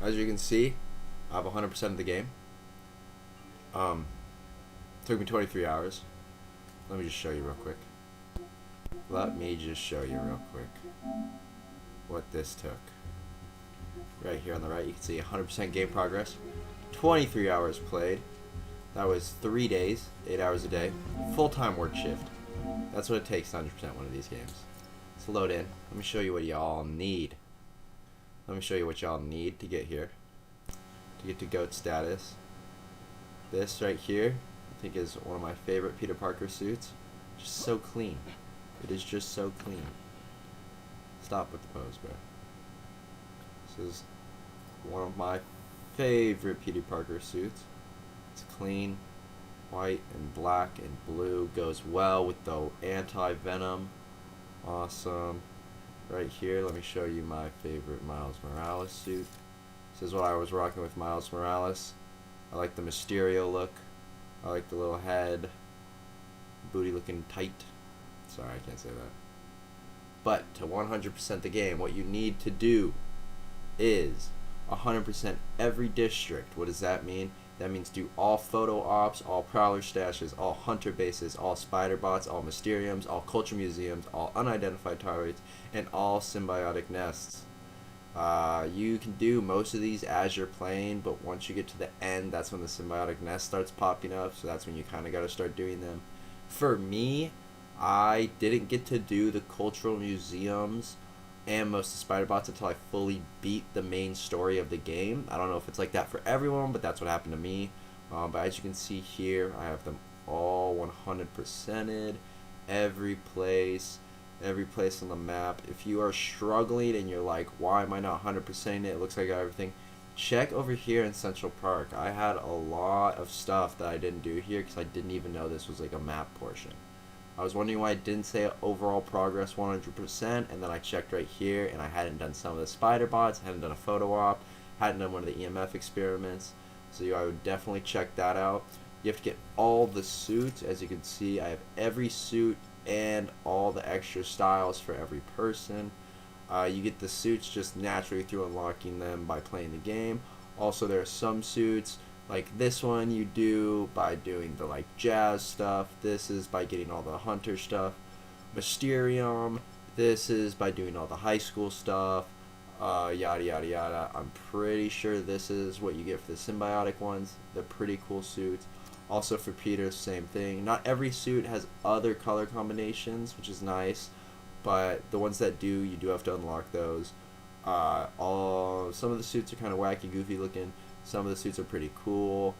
as you can see, I have 100% of the game. Took me 23 hours. Let me just show you real quick. Let me just show you real quick what this took. Right here on the right, you can see 100% game progress. 23 hours played. That was 3 days, 8 hours a day. Full-time work shift. That's what it takes to 100% one of these games. Let's load in. Let me show you what y'all need. Let me show you what y'all need to get here. To get to GOAT status. This right here, I think is one of my favorite Peter Parker suits. Just so clean. It is just so clean. Stop with the pose, bro. This is one of my favorite Peter Parker suits. It's clean, white and black and blue. Goes well with the anti-venom. Awesome. Right here, let me show you my favorite Miles Morales suit. This is what I was rocking with Miles Morales. I like the Mysterio look. I like the little head. Booty looking tight. Sorry, I can't say that. But to 100% the game, what you need to do is 100% every district. What does that mean? That means do all photo ops, all prowler stashes, all hunter bases, all spider bots, all Mysteriums, all culture museums, all unidentified targets, and all symbiotic nests. You can do most of these as you're playing, but once you get to the end, that's when the symbiotic nest starts popping up, so that's when you kind of got to start doing them. For me, I didn't get to do the cultural museums and most of the spider bots until I fully beat the main story of the game. I don't know if it's like that for everyone, but that's what happened to me. But as you can see here, I have them all 100%ed. Every place on the map. If you are struggling and you're like, why am I not 100%ing it? It looks like I got everything. Check over here in Central Park. I had a lot of stuff that I didn't do here because I didn't even know this was like a map portion. I was wondering why it didn't say overall progress 100%, and then I checked right here, and I hadn't done some of the spider bots, hadn't done a photo op, hadn't done one of the EMF experiments, so I would definitely check that out. You have to get all the suits. As you can see, I have every suit and all the extra styles for every person. You get the suits just naturally through unlocking them by playing the game. Also, there are some suits like this one you do by doing the like jazz stuff. This is by getting all the hunter stuff. Mysterium, this is by doing all the high school stuff. Yada yada yada. I'm pretty sure this is what you get for the symbiotic ones. They're pretty cool suits. Also for Peter, same thing. Not every suit has other color combinations, which is nice, but the ones that do, you do have to unlock those. Some of the suits are kind of wacky, goofy looking. Some of the suits are pretty cool.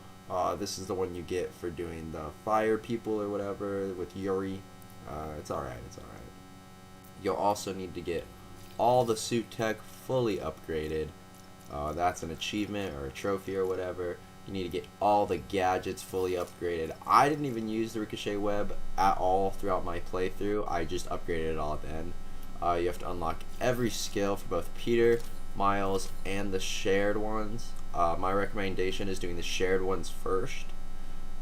This is the one you get for doing the fire people or whatever with Yuri. It's alright, it's alright. You'll also need to get all the suit tech fully upgraded. That's an achievement or a trophy or whatever. You need to get all the gadgets fully upgraded. I didn't even use the ricochet web at all throughout my playthrough. I just upgraded it all at the end. You have to unlock every skill for both Peter, Miles, and the shared ones. My recommendation is doing the shared ones first,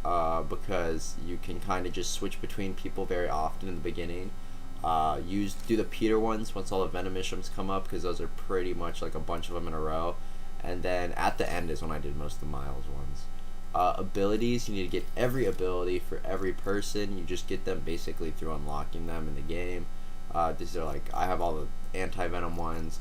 because you can kind of just switch between people very often in the beginning. Do the Peter ones once all the Venom missions come up, because those are pretty much like a bunch of them in a row. And then at the end is when I did most of the Miles ones. Abilities, you need to get every ability for every person. You just get them basically through unlocking them in the game. These are like, I have all the anti-venom ones.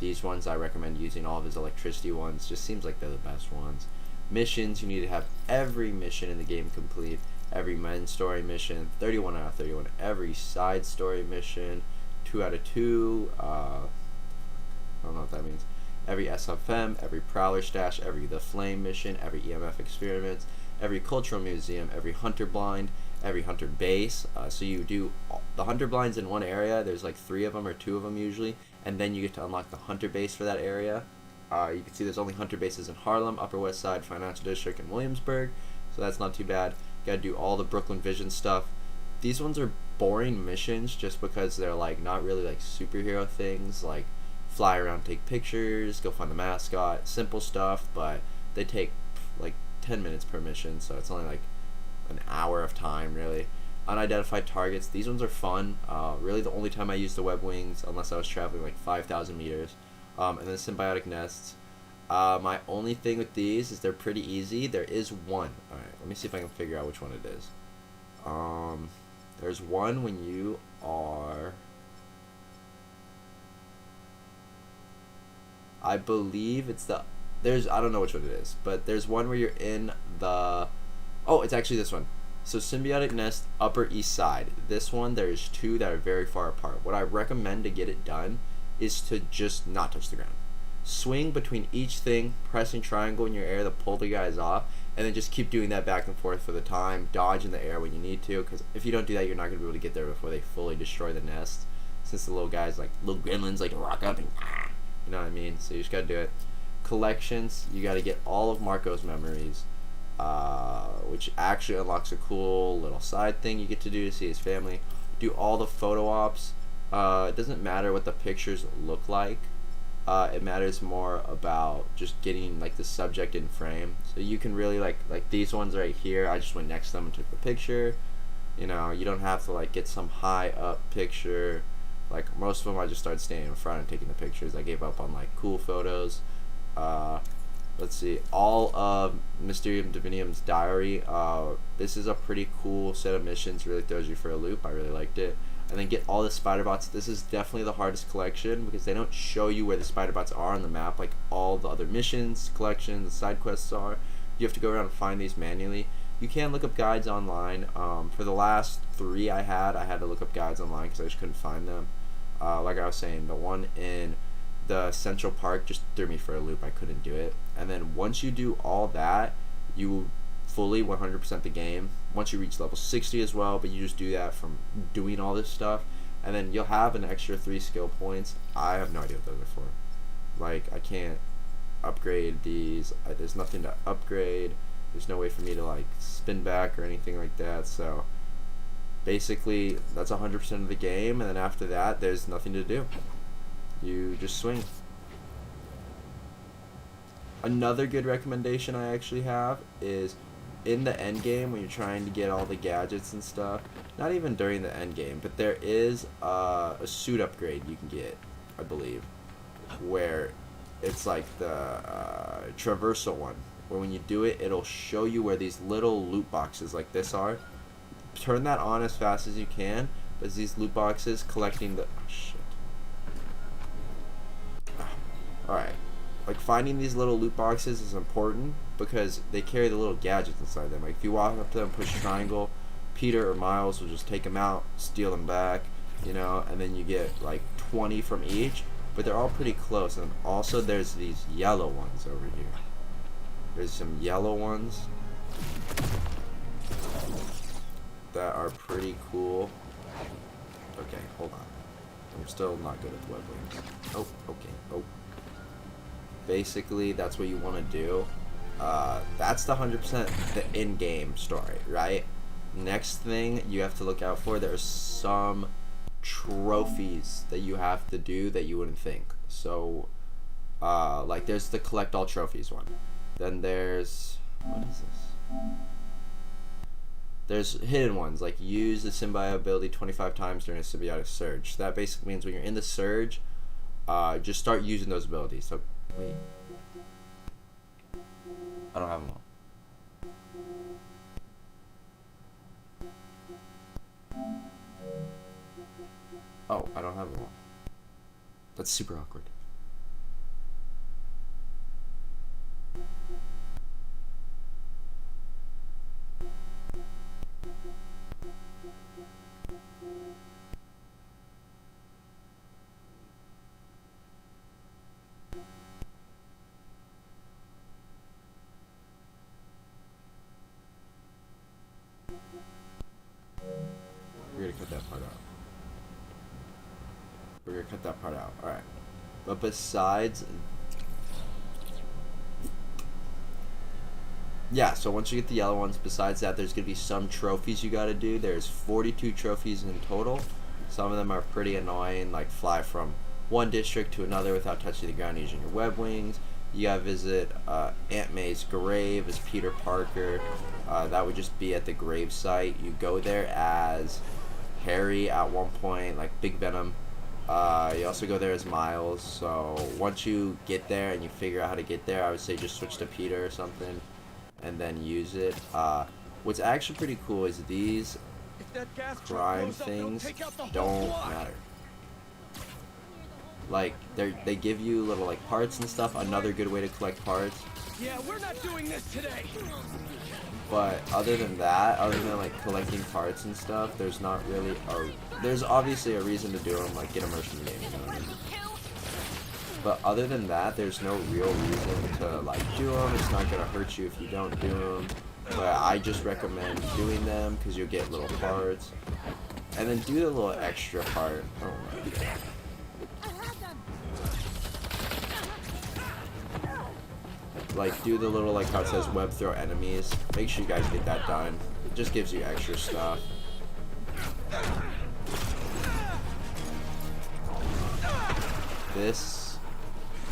These ones I recommend using all of his electricity ones. Just seems like they're the best ones. Missions, you need to have every mission in the game complete. Every main story mission, 31 out of 31. Every side story mission, 2 out of 2. I don't know what that means. Every SFM, every Prowler Stash, every The Flame mission, every EMF experiments, every Cultural Museum, every Hunter Blind, every Hunter Base. So you do the Hunter Blinds in one area. There's like 3 of them or 2 of them usually, and then you get to unlock the Hunter Base for that area. You can see there's only Hunter Bases in Harlem, Upper West Side, Financial District, and Williamsburg, so that's not too bad. You gotta do all the Brooklyn Vision stuff. These ones are boring missions just because they're like not really like superhero things, like fly around, take pictures, go find the mascot, simple stuff, but they take like 10 minutes per mission, so it's only like an hour of time really. Unidentified targets, these ones are fun. Really the only time I used the web wings, unless I was traveling like 5,000 meters. And then symbiotic nests. My only thing with these is they're pretty easy. There is one. Alright, let me see if I can figure out which one it is. There's one when you are... I believe it's the... I don't know which one it is, but there's one where you're in the... Oh, it's actually this one. So Symbiotic Nest, Upper East Side. This one, there's two that are very far apart. What I recommend to get it done is to just not touch the ground. Swing between each thing, pressing triangle in your air to pull the guys off, and then just keep doing that back and forth for the time. Dodge in the air when you need to, because if you don't do that, you're not going to be able to get there before they fully destroy the nest, since the little guys, like little gremlins, like to rock up and you know what I mean? So you just got to do it. Collections, you got to get all of Marco's memories, which actually unlocks a cool little side thing you get to do to see his family. Do all the photo ops. It doesn't matter what the pictures look like. It matters more about just getting like the subject in frame. So you can really like these ones right here, I just went next to them and took the picture. You know, you don't have to like get some high up picture. Like most of them I just started standing in front and taking the pictures. I gave up on like cool photos. Let's see, all of Mysterium Divinium's diary. This is a pretty cool set of missions, really throws you for a loop. I really liked it. And then get all the spider bots. This is definitely the hardest collection because they don't show you where the spider bots are on the map like all the other missions, collections, side quests are. You have to go around and find these manually. You can look up guides online. For the last 3 I had to look up guides online because I just couldn't find them. Like I was saying, the one in the Central Park just threw me for a loop. I couldn't do it. And then once you do all that, you fully 100% the game once you reach level 60 as well, but you just do that from doing all this stuff, and then you'll have an extra 3 skill points. I have no idea what those are for. Like, I can't upgrade these. There's nothing to upgrade. There's no way for me to like spin back or anything like that. So basically that's 100% of the game, and then after that there's nothing to do. You just swing. Another good recommendation I actually have is in the end game when you're trying to get all the gadgets and stuff. Not even during the end game, but there is a suit upgrade you can get, I believe, where it's like the traversal one, where when you do it, it'll show you where these little loot boxes like this are. Turn that on as fast as you can, but these loot boxes collecting the Alright. Like, finding these little loot boxes is important because they carry the little gadgets inside them. Like, if you walk up to them, push triangle, Peter or Miles will just take them out, steal them back, you know, and then you get like 20 from each, but they're all pretty close. And also there's these yellow ones over here. There's some yellow ones that are pretty cool. Okay, hold on. I'm still not good at the web wings. Oh, okay. Oh. Basically, that's what you want to do. That's the 100% the in-game story, right? Next thing you have to look out for, there's some trophies that you have to do that you wouldn't think. So, like there's the collect all trophies one. Then there's, what is this? There's hidden ones, like use the symbiote ability 25 times during a symbiotic surge. So that basically means when you're in the surge, just start using those abilities. So, wait. I don't have them all. Oh, I don't have them all. That's super awkward. We're gonna cut that part out. We're gonna cut that part out. Alright. But besides... yeah, so once you get the yellow ones, besides that, there's gonna be some trophies you gotta do. There's 42 trophies in total. Some of them are pretty annoying, like fly from one district to another without touching the ground using your web wings. You gotta visit Aunt May's grave as Peter Parker. That would just be at the grave site. You go there as Harry at one point, like Big Venom. You also go there as Miles. So once you get there and you figure out how to get there, I would say just switch to Peter or something, and then use it. What's actually pretty cool is these crime things don't matter. Like they give you little like parts and stuff. Another good way to collect parts. Yeah, we're not doing this today. But other than that, other than like collecting parts and stuff, there's not really there's obviously a reason to do them, like get immersed in the game, you know what I mean? But other than that, there's no real reason to like do them. It's not gonna hurt you if you don't do them. But I just recommend doing them because you'll get little parts, and then do the little extra part. Oh my god. Like, do the little, like, how it says web throw enemies. Make sure you guys get that done. It just gives you extra stuff. This,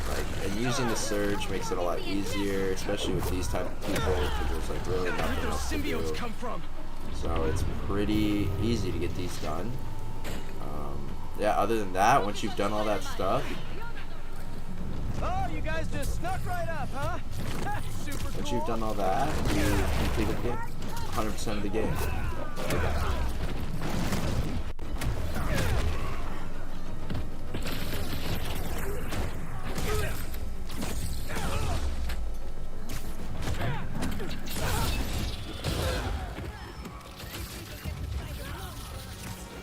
like, and using the surge makes it a lot easier, especially with these type of people, because there's, like, really nothing else to do. So it's pretty easy to get these done. Yeah, other than that, once you've done all that stuff, oh, you guys just snuck right up, huh? Super cool. once you've done all that, you completed the game. 100% of the game.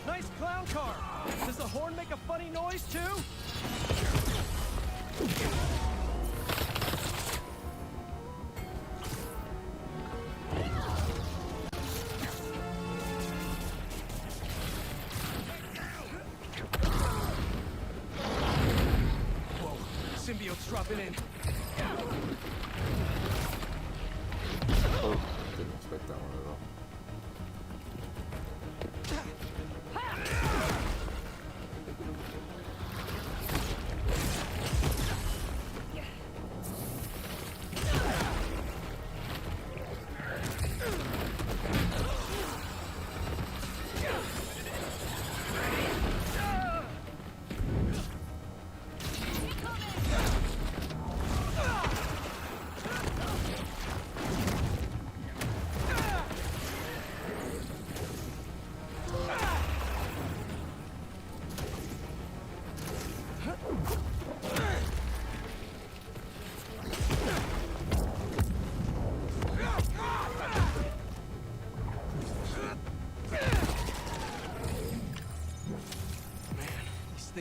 Nice clown car. Does the horn make a funny noise too? Whoa, symbiote's dropping in.